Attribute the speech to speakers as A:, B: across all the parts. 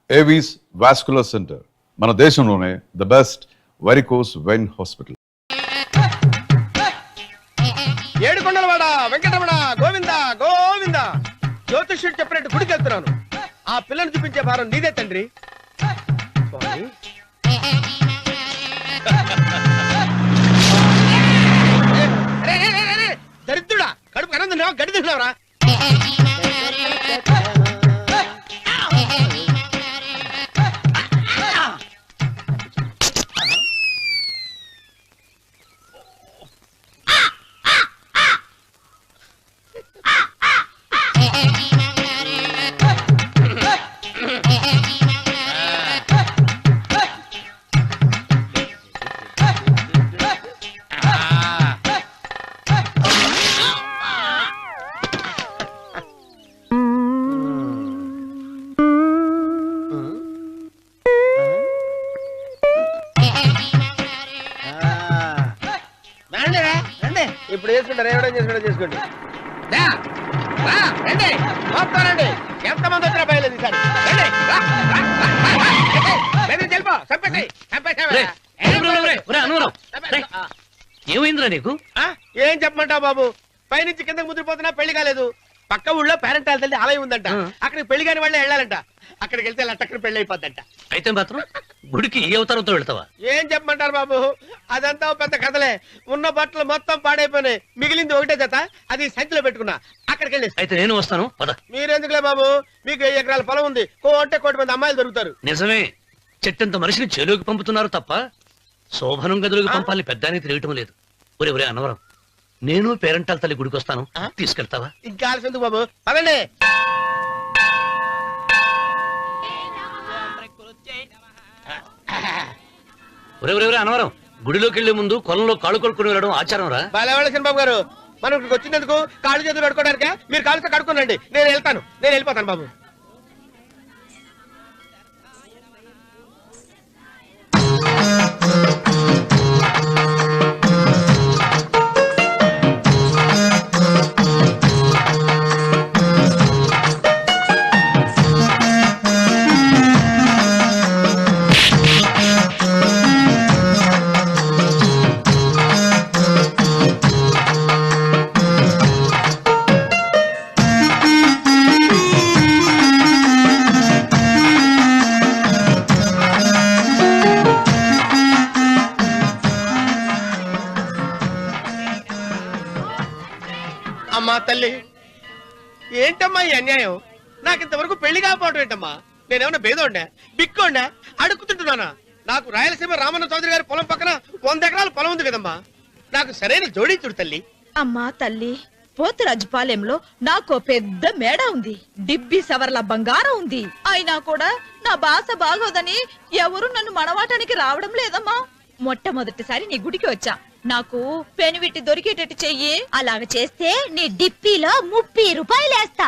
A: Avis vascular centre మన దేశంలోనే the best varicose vein hospital.
B: ఏడుకొండలవాడ వెంకటరమణ గోవింద గోవింద. జ్యోతిష్యుడు చెప్పినట్టు గుడికి వెళ్తున్నాను. ఆ పిల్లని చూపించే భారం నీదే తండ్రి. స్వామి దరిద్రుడా, కడుపు కనం తిన్నావా, గడి తిన్నావరా? ఇప్పుడు చేసుకుంటారు, ఏమైనా చేసుకుంటా చేసుకోండి. రండి మొత్తం రండి. ఎంతమంది వచ్చినా బయలుదేరి ఈసారి
C: ఏమైందిరా నీకు?
B: ఏం చెప్పమంటావు బాబు, పైనుంచి కిందకి ముద్రపోతున్నా పెళ్లి కాలేదు. పక్క ఊళ్ళో పేరెంట్ తల్లి ఆలయం ఉందంట, అక్కడికి పెళ్లి కాని వాళ్ళే వెళ్ళాలంట. అక్కడికి వెళ్తే లట్టక్కడి పెళ్లి అయిపోద్దంట.
C: అయితే మాత్రం గుడికి ఏ అవతారంతో వెళ్తావా?
B: ఏం చెప్పమంటారు బాబు, అదంతా పెద్ద కథలే. ఉన్న బట్టలు మొత్తం పాడైపోయినాయి, మిగిలింది ఒకటే జత, అది సంచిలో పెట్టుకున్నా. అక్కడికి వెళ్ళి
C: అయితే నేను వస్తాను పద.
B: మీరెందుకులే బాబు, మీకు 10 ఎకరాల పొలం ఉంది, కోటి మంది అమ్మాయిలు దొరుకుతారు.
C: నిజమే, చెట్టంత మనిషిని చేలోకి పంపుతున్నారు తప్ప శోభనం గదిలోకి పంపాలని పెద్దానికి తెలియటం లేదు. ఒరే ఒరే అన్నవరం, నేను పేరెంటాల తల్లి గుడికి వస్తాను, తీసుకెళ్తావా?
B: ఇంకా ఆలస్యం బాబు, పదండి.
C: ఒరే ఒరే ఒరే అన్నవరం, గుడిలోకి వెళ్లే ముందు కొలంలో కాళ్ళు కొడుకుని వెళ్ళడం ఆచారం రా.
B: బాలవాళ్ళ బాబు గారు, మనం ఇక్కడికి వచ్చినందుకు కాళ్ళు చేతులు కడుక్కోవడానికా? మీరు కాళ్ళతో కడుక్కోనండి, నేను వెళ్తాను, నేను వెళ్ళిపోతాను బాబు. అమ్మా తల్లి, ఏంటమ్మా ఈ అన్యాయం? నాకింతవరకు పెళ్లి కాకపోవడం ఏంటమ్మా? నేనేమన్నా బేదోండా, బిక్కోండా, అడుక్కుతుంటున్నానా? నాకు రాయలసీమ రామన్న చౌదరి గారి పొలం పక్కన 100 ఎకరాల పొలం ఉంది కదమ్మా. నాకు సరైన జోడీ చూడు తల్లి.
D: అమ్మా తల్లి, పోతురాజుపాలెంలో నాకు పెద్ద మేడ ఉంది, డిబ్బి సవర్ల బంగారం ఉంది. అయినా కూడా నా భాష బాగోదని ఎవరు నన్ను మనవాటానికి రావడం లేదమ్మా. మొట్టమొదటిసారి నీ గుడికి వచ్చా, నాకు పెనువిట్టి దొరికేటట్టు చెయ్యి. అలాగ చేస్తే నీ డిప్పిలో 30 రూపాయలు వేస్తా.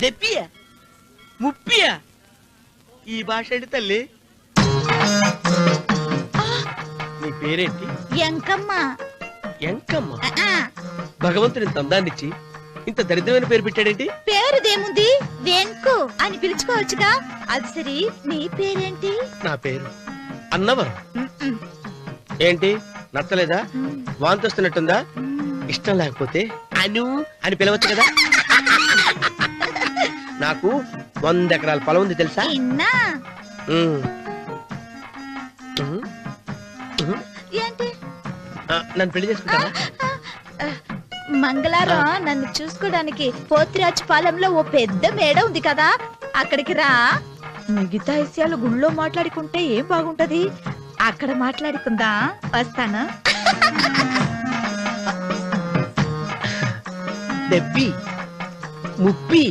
B: చెప్పియా 30? ఈ భాష ఏంటి తల్లి? నీ పేరేంటి?
D: ఎంకమ్మ.
B: ఎంకమ్మ? భగవంతుని తందాన్నిచ్చి ఇంత దరిద్రమైన పేరు పెట్టాడేంటి?
D: పేరుదేముంది, వెంకు అని పిలుచుకోవచ్చుగా. అది సరి, నీ పేరేంటి?
B: నా పేరు అన్నవరం. ఏంటి నచ్చలేదా? వాంతొస్తున్నట్టుందా? ఇష్టం లేకపోతే అను అని పిలవచ్చు కదా. నాకు 100 ఎకరాల పొలం ఉంది తెలుసా?
D: ఏంటి?
B: నన్ను పెళ్లి చేసుకుంటావా?
D: మంగళారం నన్ను చూసుకోవడానికి పోతిరాజుపాలెంలో ఓ పెద్ద మేడ ఉంది కదా, అక్కడికి రా. మిగతా విషయాలు గుళ్ళో మాట్లాడుకుంటే ఏం బాగుంటది, అక్కడ మాట్లాడుకుందా. వస్తాను.
B: దెబ్బి ముప్పి.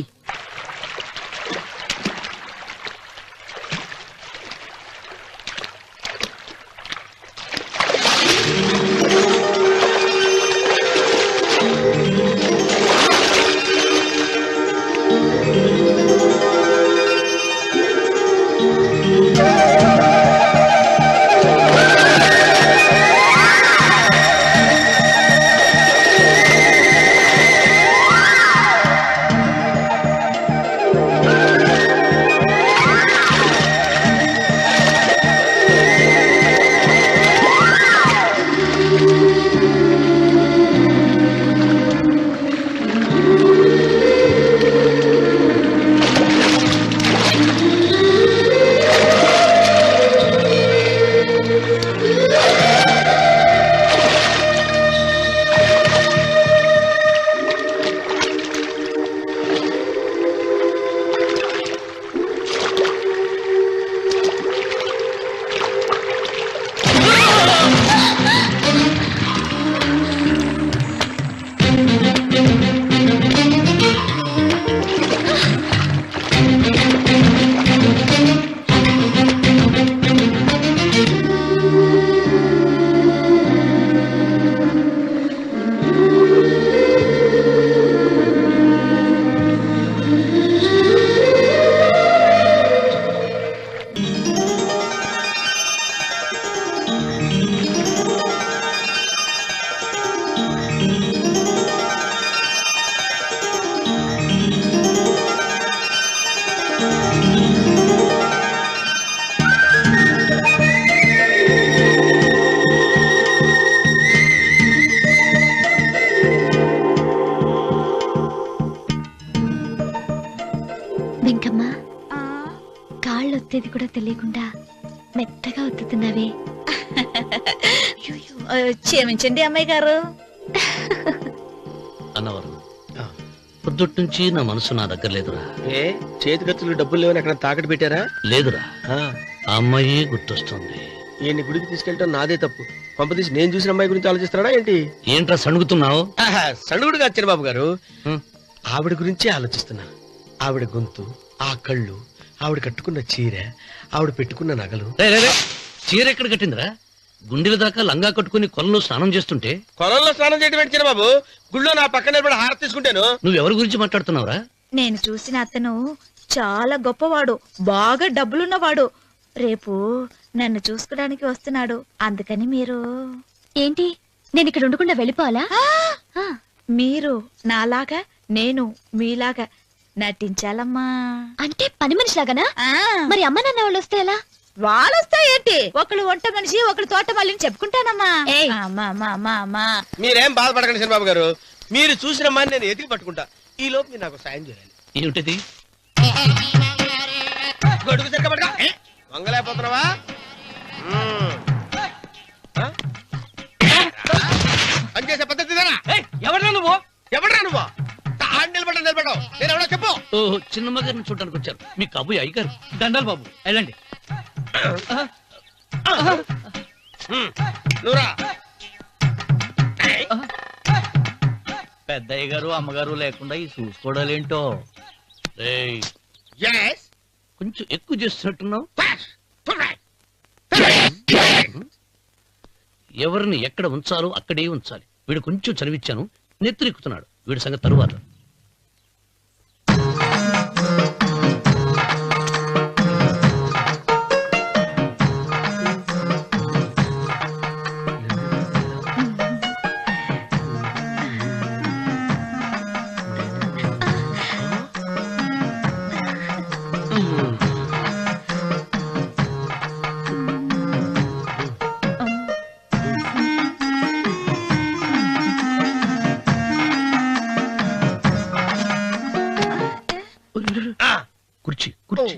E: వెంకమ్మ కాళ్ళు ఒత్తేది కూడా తెలియకుండా మెత్తగా ఒత్తుతున్నావే.
D: క్షమించండి అమ్మాయి గారు.
C: అన్నవరం పొద్దుటి నుంచి నా మనసు నా దగ్గర లేదురా.
B: ఏ చేతి ఖర్చులు డబ్బులు లేవని అక్కడ తాకట్టు పెట్టారా?
C: లేదురా,
B: ఆ,
C: ఆ అమ్మాయి గుర్తొస్తుంది.
B: ఈయన్ని గుడికి తీసుకెళ్ళటం నాదే తప్పు. పంపదీసి నేను చూసిన అమ్మాయి గురించి ఆలోచిస్తున్నాడా ఏంటి?
C: ఏంట్రా సణుగుతున్నావు?
B: సణుగుడుగా చిన్నబాబు గారు,
C: హ్మ్.
B: ఆవిడ గురించే ఆలోచిస్తున్నా. ఆవిడ గొంతు, ఆ కళ్ళు, ఆవిడ కట్టుకున్న చీర, ఆవిడ పెట్టుకున్న నగలు.
C: చీర ఎక్కడ కట్టిందిరా? గుండెల దాకా లంగా కట్టుకుని కొలంలో స్నానం చేస్తుంటే
B: కొలంలో స్నానం చేయడం ఏంటి చిన్నబాబు? గుళ్ళో నా పక్కన నిలబడి హారతి తీసుకుంటాను.
C: నువ్వెవరి గురించి మాట్లాడుతున్నావురా?
D: నేను చూసిన అతను చాలా గొప్పవాడు, బాగా డబ్బులున్నవాడు. రేపు నన్ను చూసుకోడానికి వస్తున్నాడు. అందుకని మీరు
E: ఏంటి, నేను ఇక్కడ ఉండకుండా వెళ్ళిపోవాలా? ఆ,
D: మీరు నాలాగా, నేను మీలాగా నటించాలమ్మా.
E: అంటే పని మనిషిలాగానా?
D: ఆ,
E: మరి అమ్మ నాన్న వాళ్ళు వస్తే ఎలా?
D: వాళ్ళొస్తా ఏంటి? ఒకళ్ళు వంట మనిషి, ఒకళ్ళు తోట మళ్ళీ చెప్పుకుంటానమ్మా.
E: ఏయ్.
D: అమ్మా, అమ్మా, అమ్మా, అమ్మా.
B: మీరేం బాధపడకండి చిన్నబాబు గారు, మీరు చూసిన అమ్మాయిని నేను ఎతికి పట్టుకుంటా. ఈ లోపు మీరు నాకు సాయం చేయాలి.
C: ఏమిటిది?
B: గొడుగు చెక్క పట్టుకో. వంగలేకపోతున్నావా? పనిచేసే పద్ధతి ఇదేనా?
C: ఎవరా నువ్వు?
B: ఎవడ్రా నువ్వు? నిలబడ్డావు. నేను ఎవడో చెప్పు.
C: ఓ చిన్నమ్మ గారిని చూడడానికి వచ్చారు. మీ కబుయ్య అయ్యగారు. దండాలు బాబు, వెళ్ళండి.
B: నువ్వురా.
C: పెద్దయ్య గారు అమ్మగారు లేకుండా ఈ చూసుకోవడాలేంటో. రేయ్,
B: Yes.
C: కొంచెం ఎక్కువ చేస్తున్నట్టున్నావు. ఎవరిని ఎక్కడ ఉంచాలో అక్కడే ఉంచాలి. వీడు కొంచెం చనివిచ్చాను, నెత్తిరెక్కుతున్నాడు. వీడి సంగతి తరువాత. కుర్చీ కుర్చీ.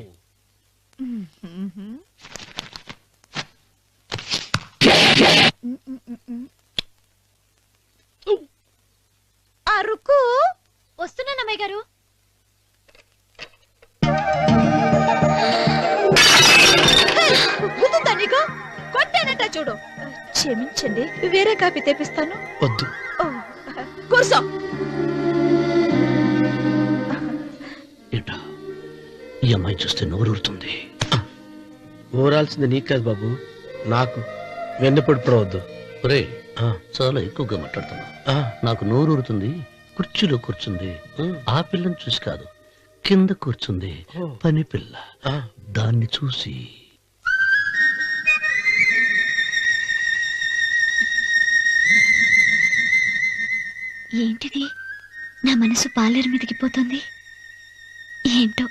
D: అరుకు
E: వస్తున్నాను అమ్మాయి గారు.
D: గుద్దుతా నీకు? కొట్టానట చూడు. క్షమించండి, వేరే కాపీ తెప్పిస్తాను.
C: వద్దు.
D: ఓ, కూర్చో.
C: ఏంటా ఈ అమ్మాయి చూస్తే నోరూరుతుంది.
B: ఊరాల్సింది నీకు కాదు బాబు, నాకు. వెన్నపొడి పడవద్దు.
C: ఒరే, చాలా ఎక్కువగా మాట్లాడుతున్నా. నాకు నోరూరుతుంది. కుర్చీలో కూర్చుంది. ఆ పిల్లని చూసి కాదు, కింద కూర్చుంది పని పిల్ల. దాన్ని చూసి
E: ఏంటిది, నా మనసు పాలేరు మీదకి పోతుంది. ఏంటో.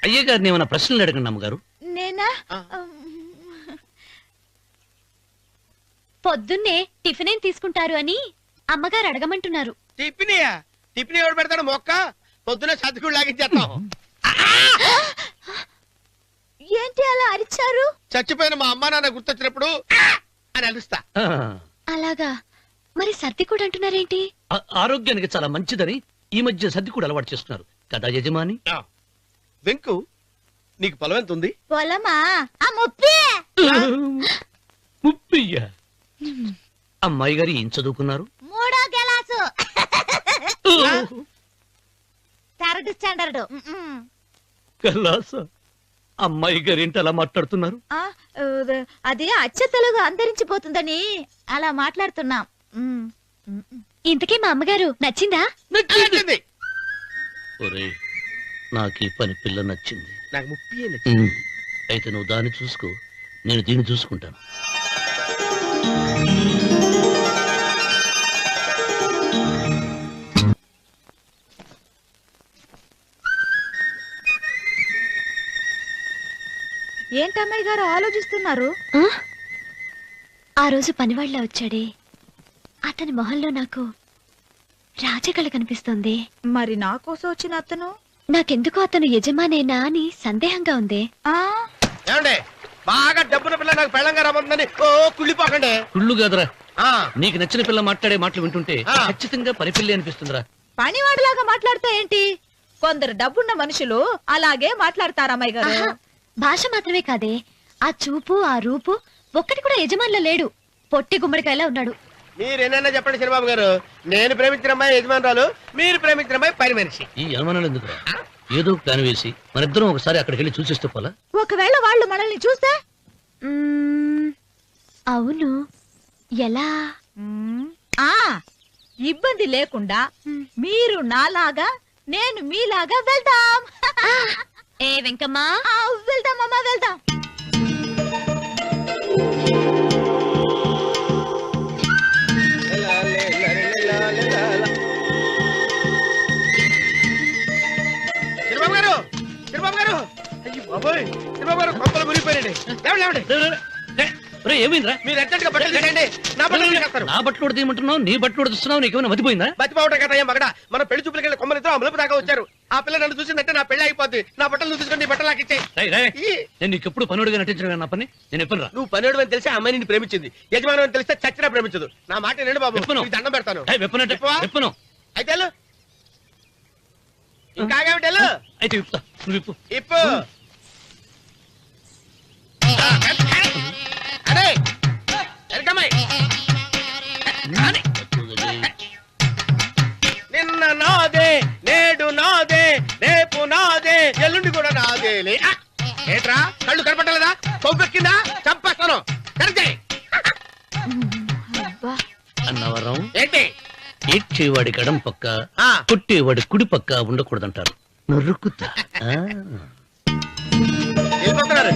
C: అయ్య గారిని ఏమైనా ప్రశ్నలు అడగండి అమ్మగారు.
D: నేనా?
E: పొద్దున్నే టిఫిన్ ఏం తీసుకుంటారు అని అమ్మగారు అడగమంటున్నారు.
B: టిఫినియా? టిఫిన్ ఎవడు పెడతాడు? మొక్క పొద్దున సర్దుకుడు లాగించేస్తాం.
D: ఏంటి అలా అరిచారు?
B: చచ్చిపోయిన మా అమ్మ నాన్న గుర్తొచ్చినప్పుడు అని అలుస్తా.
E: అలాగా? మరి సర్ది కూడా అంటున్నారేంటి?
C: ఆరోగ్యానికి చాలా మంచిదని ఈ మధ్య సర్ది కూడా అలవాటు చేస్తున్నారు కదా యజమాని.
B: వెంకు, నీకు పొలం ఎంత ఉంది?
D: పొలమా? ఆ ముప్పి.
C: ముప్పయ్య. అమ్మాయి గారు ఏం చదువుకున్నారు?
D: 3వ క్లాసు, 3rd స్టాండర్డ్.
C: కలాస. అమ్మాయి గారు ఏంటి అలా మాట్లాడుతున్నారు?
D: అది అచ్చ తెలుగు అంతరించిపోతుందని అలా మాట్లాడుతున్నాం.
E: ఇంతకీ మా అమ్మగారు నచ్చిందా?
B: నచ్చింది.
C: ఒరే, నాకు ఈ పని పిల్ల నచ్చింది.
B: నాకు 30 నచ్చింది.
C: అయితే నువ్వు దాన్ని చూసుకో, నేను దీన్ని చూసుకుంటాను.
D: ఏంటమ్మాయి గారు ఆలోచిస్తున్నారు?
E: ఆ రోజు పనివాళ్ళ వచ్చాడే, అతని మొహంలో నాకు రాజకళ కనిపిస్తోంది.
D: మరి నా కోసం వచ్చిన అతను
E: నాకెందుకో అతను యజమానేనా అని సందేహంగా ఉంది.
D: ఆ
B: ఏమండి బాగా డబ్బున పిల్ల నాకు పెళ్ళంగా రాబోతుందని ఓ కుళ్ళిపోకండి.
C: కుళ్ళు కాదురా,
B: ఆ,
C: నీకు నచ్చిన పిల్ల మాట్లాడే మాటలు వింటుంటే
B: ఆ.
C: ఖచ్చితంగా పని పిల్లి అనిపిస్తుందిరా.
D: పనివాడిలాగా మాట్లాడతా ఏంటి? కొందరు డబ్బున్న మనుషులు అలాగే మాట్లాడతారు అమ్మాయి గారు.
E: ఆహా, భాష మాత్రమే కాదే, ఆ చూపు ఆ రూపు ఒక్కటి కూడా యజమానిలో లేడు. పొట్టి గుమ్మడికాయలా ఉన్నాడు.
B: మీరేనన్నా చెప్పండి చిరబాబు గారు, నేను ప్రేమించిన అమ్మాయి యజమానురాలు, మీరు ప్రేమించిన అమ్మాయి పని మనిషి.
C: ఈ అనుమానాలు ఎందుకురా? ఏదో ప్లాన్ వేసి మనిద్దరం ఒకసారి అక్కడికి వెళ్ళి చూసేస్తే పోలా?
D: ఒకవేళ వాళ్ళు మనల్ని చూస్తే
E: మ్మ్, అవును, ఎలా?
D: ఆ ఇబ్బంది లేకుండా మీరు నాలాగా నేను మీలాగా వెళ్దాం.
E: ఏ వెంకమ్మా,
D: వెళ్దాం అమ్మా వెళ్దాం.
B: చిరబాబు గారు, చిరబాబు గారు, అయ్యో బాబోయ్, చిరబాబు గారు కొంపలు మునిగిపోయారండి. లేవండి, లేవండి.
C: రే, రే, రే, రే, ఏమైందిరా?
B: మీరు ఎట్టంటే బట్టలు తీసేయండి, నా బట్టలు తీసేస్తారు.
C: నా బట్టలు ఉడతీయమంటున్నావు, నీ బట్టలు ఉడుతున్నావు, నీకేమైనా మతిపోయిందా?
B: బతిపోవటం కదా మగడ, మన పెళ్లి చూపులకి వెళ్ళి కొమ్మలితో అమలుపు దాకా వచ్చారు. ఆ పిల్ల నన్ను చూసిందంటే నా పెళ్లి అయిపోద్ది. నా బట్టలు నువ్వు తీసుకొని నీ బట్టలు నాకు ఇచ్చేయి.
C: రేయ్, రేయ్, నేను నీకు ఎప్పుడు పనుడిగా నటించడం నా పని. నేను ఎప్పుడు రా
B: నువ్వు పనివాడు అని తెలిసి ఆ అమ్మాయి నిన్ను ప్రేమించింది, యజమాని అని తెలిస్తే చచ్చినా ప్రేమించదు. నా మాట వినండి బాబు,
C: విప్పను.
B: నీకు దండం పెడతాను.
C: వెప్పనంటే
B: విప్పవా?
C: విప్పను.
B: అయితే వెళ్ళు. ఇంకా ఆగేమిటి వెళ్ళు.
C: అయితే విప్పుతా, నువ్వు విప్పు.
B: ఇప్పు. అరే వెల్కమ్మాయి. నిన్న నాదే, నేడు నాదే, రేపు నాదే, ఎల్లుండి కూడా నాదేలే. ఏట్రా కళ్ళు కనపట్టలేదా? కొవ్వెక్కిందా? చంపేస్తాను. కరెక్టే.
D: అబ్బా
C: అన్నవరం,
B: ఏంటి?
C: ఏడ్చేవాడి గడం పక్క,
B: ఆ.
C: కొట్టేవాడి కుడి పక్క ఉండకూడదంటారు. నరుకుతా. ఆ.
B: వెళ్ళిపోతున్నారు.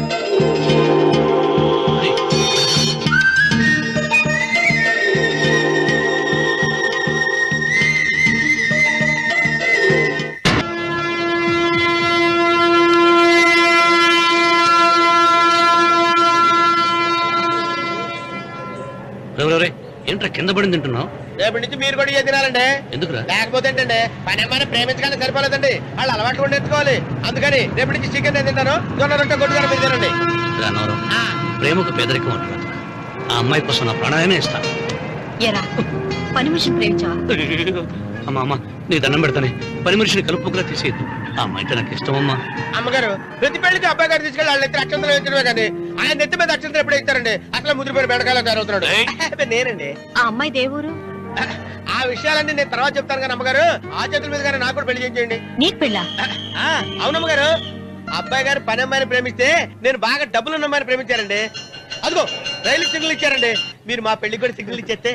C: రేయ్, రేయ్, రేయ్, ఏంట్రా కింద పడింది తింటున్నావు?
B: రేపటి నుంచి మీరు కూడా ఇదే తినాలండి.
C: ఎందుకురా?
B: లేకపోతే ఏంటండి, పని అమ్మాయిని ప్రేమించగానే సరిపోలేదండి, వాళ్ళు అలవాట్లు కూడా నేర్చుకోవాలి. అందుకని రేపటి నుంచి చికెన్ నేను తింటాను, జొన్న రొట్టె కొట్టుగా మీరు తినండి.
C: రా, అన్నవరం, ప్రేమకు పేదరికం అంటారు. ఆ అమ్మాయి కోసం నా ప్రాణాయనే ఇస్తాను.
D: ఎరా పని మనిషిని ప్రేమించావా?
C: అమ్మా, అమ్మా, నీ దండం పెడతానే, పని మనిషిని కలుపుకులా తీసేయద్దు. ఆ అమ్మాయి అంటే నాకు ఇష్టం అమ్మా.
B: అమ్మగారు ప్రతి పెళ్లికి అబ్బాయి గారు తీసుకెళ్ళి వాళ్ళ ఎత్తి అక్షంతలు వేయించడమే కానీ ఆయన నెత్తి మీద అక్షంతలు ఎప్పుడు ఇస్తారండి? అసలు ముద్రపోయిన బెడకాయలో తయారవుతున్నాడు. అబ్బే, నేనండి.
D: ఆ అమ్మాయి దేవురు
B: ఆ విషయాలన్నీ నేను తర్వాత చెప్తాను కానీ అమ్మగారు, ఆ చేతుల మీద కానీ నాకు కూడా పెళ్లి చేయండి.
D: నీకు పెళ్ళా?
B: అవునమ్మగారు, అబ్బాయి గారు పని అమ్మాయిని ప్రేమిస్తే నేను బాగా డబ్బులు ఉన్న అమ్మాయిని ప్రేమించారండి. అదిగో రైలు సిగ్నల్ ఇచ్చారండి. మీరు మా పెళ్లికి కూడా సిగ్నల్ ఇచ్చేస్తే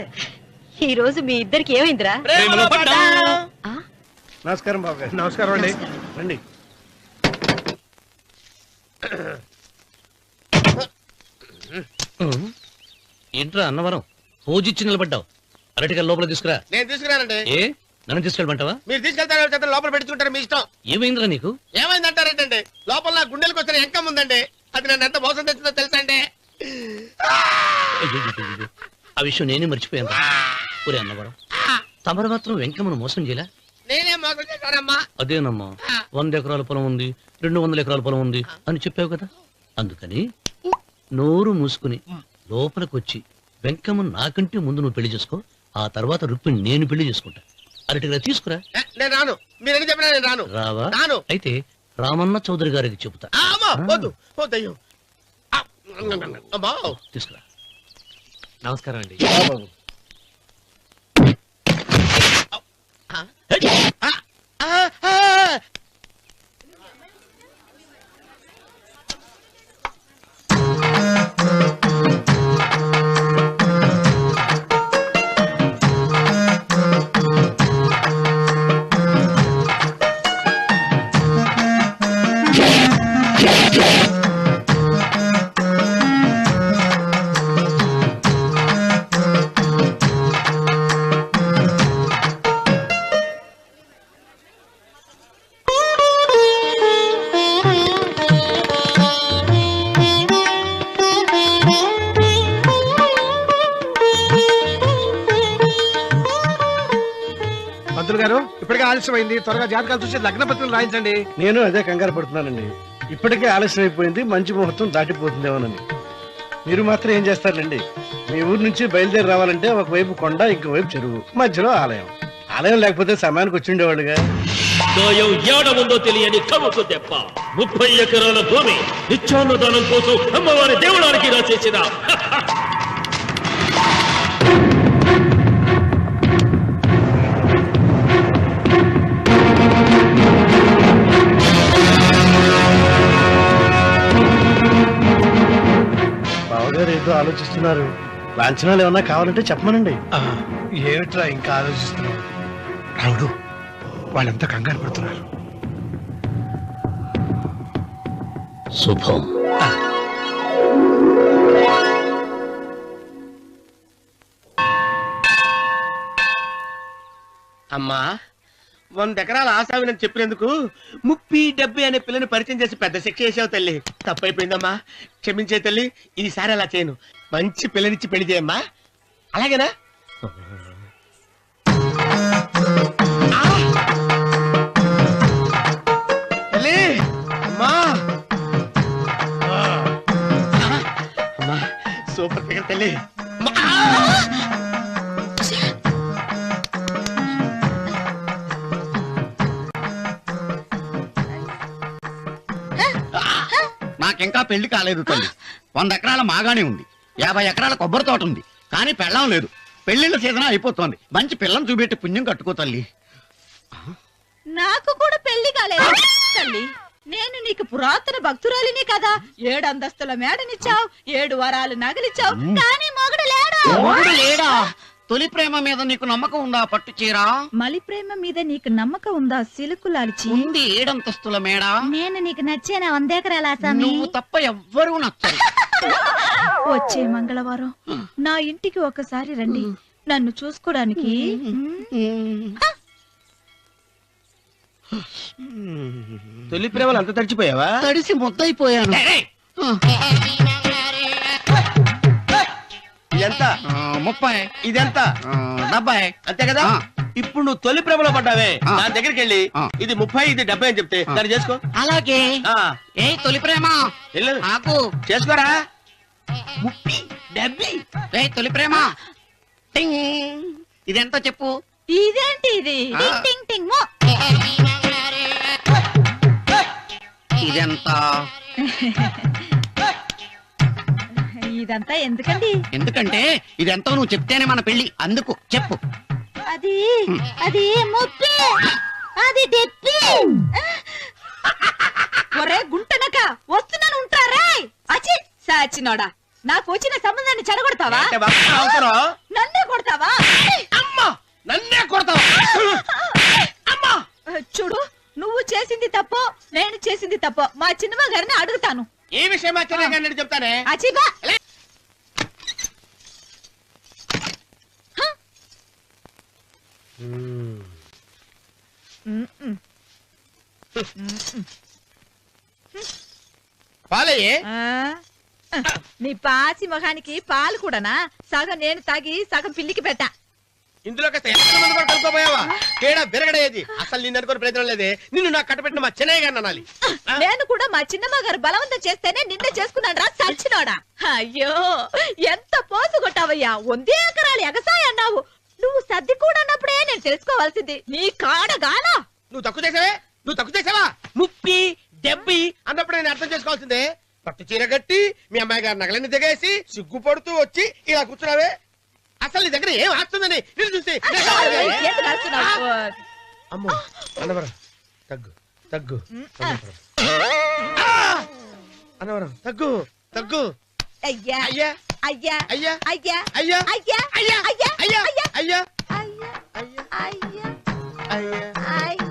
D: ఈ రోజు మీ ఇద్దరికి ఏమైందిరా?
B: ప్రేమలో పడ్డాం.
D: ఆ?
B: నమస్కారం బాబు గారు. నమస్కారం అండి. రండి.
C: ఏంట్రా అన్నవరం, పూజిచ్చి నిలబడ్డావు? అరటిగా లోపల తీసుకురా.
B: నేను తీసుకురానండి.
C: ఏ, నన్ను తీసుకెళ్ళమంటావా?
B: మీరు తీసుకెళ్తారు చేత లోపల పెట్టుకుంటారు, మీ ఇష్టం.
C: ఏమైందిరా నీకు?
B: ఏమైందంటారేంటండి? లోపల నా గుండెలకు వచ్చిన ఎంకం ఉందండి, అది నన్ను ఎంత మోసం తెచ్చిందో తెలుసా అండి?
C: అయ్యయ్యయ్యయ్యో, ఆ విషయం నేనే మర్చిపోయాను. ఒరే అన్నవరం, తమరు మాత్రం వెంకమ్మను మోసం చేయలే?
B: నేనే మోసం చేశానమ్మా.
C: అదేనమ్మా, 100 ఎకరాల పొలం ఉంది, 200 ఎకరాల పొలం ఉంది అని చెప్పావు కదా. అందుకని నోరు మూసుకుని లోపలికి వచ్చి వెంకమ్మ నాకంటే ముందు నువ్వు పెళ్లి చేసుకో, ఆ తర్వాత రుక్మిణి నేను పెళ్లి చేసుకుంటా. అరటిగా తీసుకురా.
B: నేను రాను, మీరని చెప్పినా నేను రాను.
C: రావా?
B: రాను.
C: అయితే రామన్న చౌదరి గారికి చెబుతా.
B: అమ్మా, వద్దు వద్దయ్యో. అమ్మా,
C: తీసుకురా.
F: నమస్కారం అండి.
B: ఆలస్యమైంది, త్వరగా జాతకాలు చూసి లగ్న పత్రికలు రాయించండి.
G: నేను అదే కంగారు పడుతున్నానండి. ఇప్పటికే ఆలస్యం అయిపోయింది, మంచి ముహూర్తం దాటిపోతుందేమోనని. మీరు మాత్రం ఏం చేస్తారండి? మీ ఊరు నుంచి బయలుదేరి రావాలంటే ఒకవైపు కొండ, ఇంకోవైపు చెరువు, మధ్యలో ఆలయం. ఆలయం లేకపోతే సమయానికి వచ్చి ఉండేవాడుగా.
H: దోయం ఏడ ఉందో తెలియని కవుకు దెబ్బ 30 ఎకరాల భూమి నిత్యాన్నదానం కోసం అమ్మవారి దేవుడానికి రాసేసిన
G: బావగారు ఏదో ఆలోచిస్తున్నారు. లాంఛనాలు ఏమన్నా కావాలంటే చెప్పమనండి.
B: ఏమిట్రా ఇంకా ఆలోచిస్తున్నావు? రావుడు, వాళ్ళంతా కంగారు పడుతున్నారు.
C: శుభం.
B: అమ్మా, 100 ఎకరాల ఆశావినని చెప్పినందుకు 30-70 అనే పిల్లని పరిచయం చేసి పెద్ద శిక్ష చేసావు తల్లి. తప్పైపోయిందమ్మా, క్షమించే తల్లి. ఈసారి అలా చేయను. మంచి పిల్లనిచ్చి పెళ్లి చేయమ్మా, అలాగేనా? తల్లి, అమ్మా, అమ్మా, సూపర్ ఫిగర్ తల్లి.
I: నాకింకా పెళ్లి కాలేదు తల్లి. 100 ఎకరాల మాగానే ఉంది, 50 ఎకరాల కొబ్బరి తోట ఉంది, కానీ పెళ్ళం లేదు. పెళ్లిళ్ళ సీజన్ అయిపోతుంది. మంచి పిల్లని చూపెట్టి పుణ్యం కట్టుకో తల్లి.
D: నాకు కూడా పెళ్లి కాలేదు తల్లి. నేను నీకు పురాతన భక్తురాలిని కదా. 7 అంతస్తుల మేడనిచ్చావు, 7 వరాలు నగలిచ్చావు, కానీ మొగుడు లేడు.
I: మొగుడు లేడా? తొలి ప్రేమ మీద నీకు నమ్మకం ఉందా? పట్టు చీర.
D: మలి ప్రేమ మీద నీకు నమ్మకం ఉందా? సిలుకులాల్చి
I: ఉంది 7 అంతస్తుల మేడ.
E: నేను నీకు నచ్చేనా 100 ఎకరాల ఆసామి?
I: నువ్వు తప్ప ఎవ్వరూ నచ్చరు.
D: వచ్చే మంగళవారం నా ఇంటికి ఒకసారి రండి, నన్ను చూసుకోడానికి.
B: తొలి ప్రేమలు అంత తడిచిపోయావా?
I: తడిసి ముద్దయిపోయాను.
B: ఇదెంత?
I: 30.
B: ఇదెంత?
I: 70.
B: అంతే కదా. ఇప్పుడు నువ్వు తొలి ప్రేమలో పడ్డావే, నా దగ్గరికి వెళ్ళి ఇది 30 ఇది 70 అని చెప్తే దాన్ని చేసుకో.
I: అలాగే.
B: ఆ,
I: ఏ తొలి ప్రేమ
B: వెళ్ళు,
I: నాకు
B: చేసుకోరా. 30, 70.
I: ఏ తొలి ప్రేమ టింగ్. ఇదెంత చెప్పు.
D: ఇదేంటి ఇది?
I: టింగ్
E: టింగ్ టింగ్ మో.
I: ఇదెంత?
D: ఇదంతా ఎందుకండి?
I: ఎందుకంటే ఇదెంతో నువ్వు చెప్తేనే మన పెళ్లి. అందుకు చెప్పు.
E: అది అది ముప్పి, అది డెప్పి.
D: ఒరే గుంటనక, వస్తున్నాను ఉంటారా? అచి సాచినోడా, నాకు వచ్చిన సంబంధాన్ని చెడగొడతావా?
B: అంటే బాగా అవసరం.
D: నన్నే కొడతావా?
B: అమ్మా, నన్నే కొడతావా? అమ్మా,
D: చూడు, నువ్వు చేసింది తప్పో నేను చేసింది తప్పో మా చిన్నమ్మ గారిని అడుగుతాను.
B: ఈ విషయం ఆశ్చర్యంగా చెప్తానే.
D: అచిబా
B: పాలయ్యే.
D: నీ పాసి మొహానికి పాలు కూడానా? సగం నేను తాగి సగం పిల్లికి పెట్టా.
B: ఇందులో కాస్త ఎంతమంది కూడా కలుపుకోపోయావా? తేడా విరగడేది. అసలు నిన్ను అనుకుని ప్రయోజనం లేదే. నిన్ను నాకు కట్టబెట్టిన మా చెన్నయ్య గారిని అనాలి.
D: నేను కూడా మా చిన్నమ్మ గారు బలవంతం చేస్తేనే నిన్నే చేసుకున్నాడు రా సచ్చినోడా. అయ్యో, ఎంత పోసు కొట్టావయ్యా. 100 ఎకరాలు ఎగసాయ అన్నావు. నువ్వు సర్ది కూడా అన్నప్పుడే నేను తెలుసుకోవాల్సింది. నీ కాడగానా?
B: నువ్వు తక్కువ చేసావే, నువ్వు తక్కువ చేసావా? 30, 70 అన్నప్పుడు నేను అర్థం చేసుకోవాల్సిందే. పట్టు చీర కట్టి మీ అమ్మాయి గారి నగలన్నీ దిగేసి సిగ్గుపడుతూ వచ్చి ఇలా కూర్చున్నావే. అసలు నీ దగ్గర ఏం ఆస్తుందని నేను చూసి.
D: ఏంటి రాస్తున్నావు?
B: అమ్మో, అన్నవరం తగ్గు తగ్గు. అన్నవరం తగ్గు తగ్గు.
D: అయ్యా
B: అయ్యా
D: అయ్యా
B: అయ్యా
D: అయ్యా
B: అయ్యా
D: అయ్యా
B: అయ్యా
D: అయ్యా
B: అయ్యా
D: అయ్యా
B: అయ్యా
D: అయ్యా
B: అయ్యా
D: అయ్యా
B: అయ్యా
D: అయ్యా